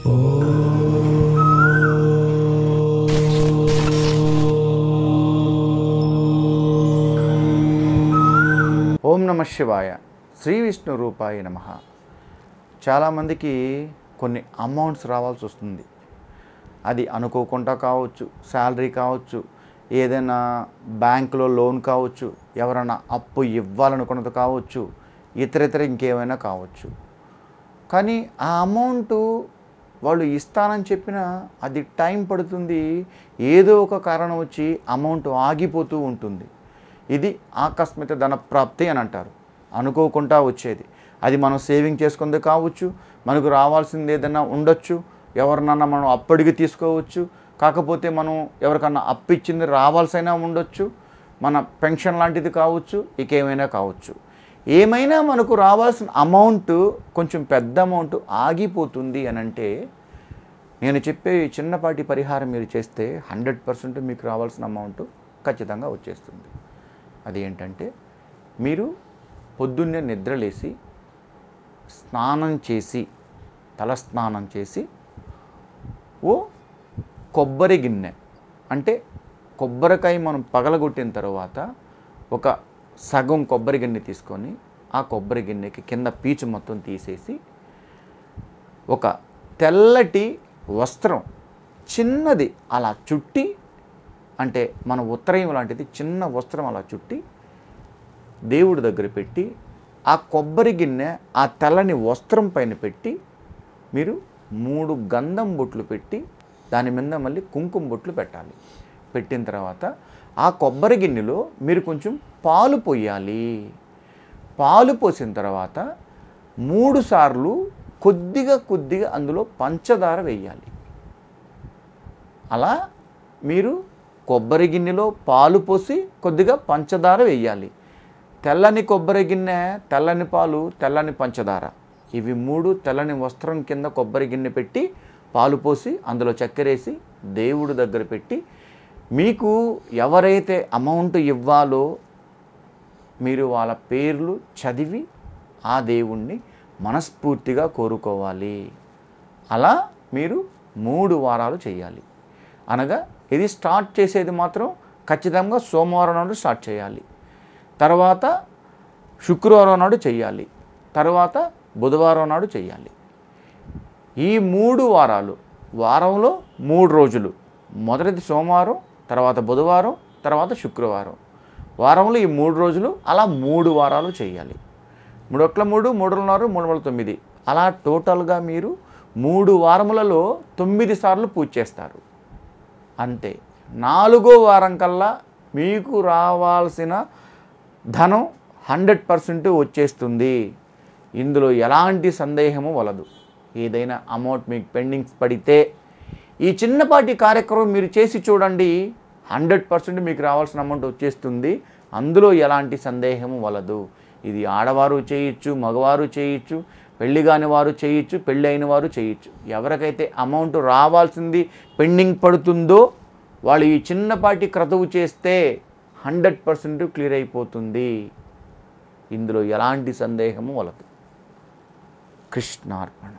ఓం నమ శివాయ. శ్రీ విష్ణు రూపాయ నమః. చాలామందికి కొన్ని అమౌంట్స్ రావాల్సి వస్తుంది. అది అనుకోకుండా కావచ్చు, శాలరీ కావచ్చు, ఏదైనా బ్యాంకులో లోన్ కావచ్చు, ఎవరైనా అప్పు ఇవ్వాలనుకున్నది కావచ్చు, ఇతర ఇంకేమైనా కావచ్చు. కానీ ఆ అమౌంట్ వాళ్ళు ఇస్తానని చెప్పినా అది టైం పడుతుంది. ఏదో ఒక కారణం వచ్చి అమౌంట్ ఆగిపోతూ ఉంటుంది. ఇది ఆకస్మిక ధన ప్రాప్తి అని అంటారు. అనుకోకుండా వచ్చేది. అది మనం సేవింగ్ చేసుకుంది కావచ్చు, మనకు రావాల్సింది ఏదైనా ఉండొచ్చు, ఎవరినన్నా మనం అప్పడికి తీసుకోవచ్చు. కాకపోతే మనం ఎవరికన్నా అప్పు ఇచ్చింది రావాల్సైనా ఉండొచ్చు, మన పెన్షన్ లాంటిది కావచ్చు, ఇకేమైనా కావచ్చు. ఏమైనా మనకు రావాల్సిన అమౌంట్ కొంచెం పెద్ద అమౌంట్ ఆగిపోతుంది అని అంటే, నేను చెప్పే చిన్నపాటి పరిహారం మీరు చేస్తే 100% మీకు రావాల్సిన అమౌంట్ ఖచ్చితంగా వచ్చేస్తుంది. అది ఏంటంటే, మీరు పొద్దున్నే నిద్రలేసి స్నానం చేసి, తలస్నానం చేసి, ఓ కొబ్బరి గిన్నె, అంటే కొబ్బరికాయ మనం పగలగొట్టిన తర్వాత ఒక సగం కొబ్బరి గిన్నె తీసుకొని, ఆ కొబ్బరి గిన్నెకి కింద పీచు మొత్తం తీసేసి, ఒక తెల్లటి వస్త్రం చిన్నది అలా చుట్టి, అంటే మన ఉత్తరయం లాంటిది చిన్న వస్త్రం అలా చుట్టి దేవుడి దగ్గర పెట్టి, ఆ కొబ్బరి గిన్నె ఆ తెల్లని వస్త్రం పైన పెట్టి, మీరు 3 గంధం బొట్లు పెట్టి దాని మీద మళ్ళీ కుంకుమ బొట్లు పెట్టాలి. పెట్టిన తర్వాత ఆ కొబ్బరి గిన్నెలో మీరు కొంచెం పాలు పోయాలి. పాలు పోసిన తర్వాత 3 సార్లు కొద్దిగా అందులో పంచదార వేయాలి. అలా మీరు కొబ్బరి గిన్నెలో పాలు పోసి కొద్దిగా పంచదార వేయాలి. తెల్లని కొబ్బరి గిన్నె, తెల్లని పాలు, తెల్లని పంచదార, ఇవి 3 తెల్లని వస్త్రం కింద కొబ్బరి గిన్నె పెట్టి పాలు పోసి అందులో చక్కెరేసి దేవుడి దగ్గర పెట్టి, మీకు ఎవరైతే అమౌంట్ ఇవ్వాలో మీరు వాళ్ళ పేర్లు చదివి ఆ దేవుణ్ణి మనస్ఫూర్తిగా కోరుకోవాలి. అలా మీరు 3 వారాలు చేయాలి. అనగా ఇది స్టార్ట్ చేసేది మాత్రం ఖచ్చితంగా సోమవారం నాడు స్టార్ట్ చేయాలి, తర్వాత శుక్రవారం నాడు చేయాలి, తర్వాత బుధవారం నాడు చేయాలి. ఈ 3 వారాలు, వారంలో 3 రోజులు, మొదటిది సోమవారం, తర్వాత బుధవారం, తర్వాత శుక్రవారం, వారంలో ఈ 3 రోజులు, అలా 3 వారాలు చేయాలి. 3 × 3 3 × 6 3 × 9, అలా టోటల్గా మీరు 3 వారములలో 9 సార్లు పూజ చేస్తారు. అంతే. 4వ వారం కల్లా మీకు రావాల్సిన ధనం 100% వచ్చేస్తుంది. ఇందులో ఎలాంటి సందేహము వలదు. ఏదైనా అమౌంట్ మీకు పెండింగ్స్ పడితే ఈ చిన్నపాటి కార్యక్రమం మీరు చేసి చూడండి, 100% మీకు రావాల్సిన అమౌంట్ వచ్చేస్తుంది. అందులో ఎలాంటి సందేహము వలదు. ఇది ఆడవారు చేయొచ్చు, మగవారు చేయొచ్చు, పెళ్లి కాని వారు చేయొచ్చు, పెళ్ళి అయిన వారు చేయొచ్చు. ఎవరికైతే అమౌంట్ రావాల్సింది పెండింగ్ పడుతుందో వాళ్ళు ఈ చిన్నపాటి క్రతువు చేస్తే 100% క్లియర్ అయిపోతుంది. ఇందులో ఎలాంటి సందేహము వలదు. కృష్ణార్పణ.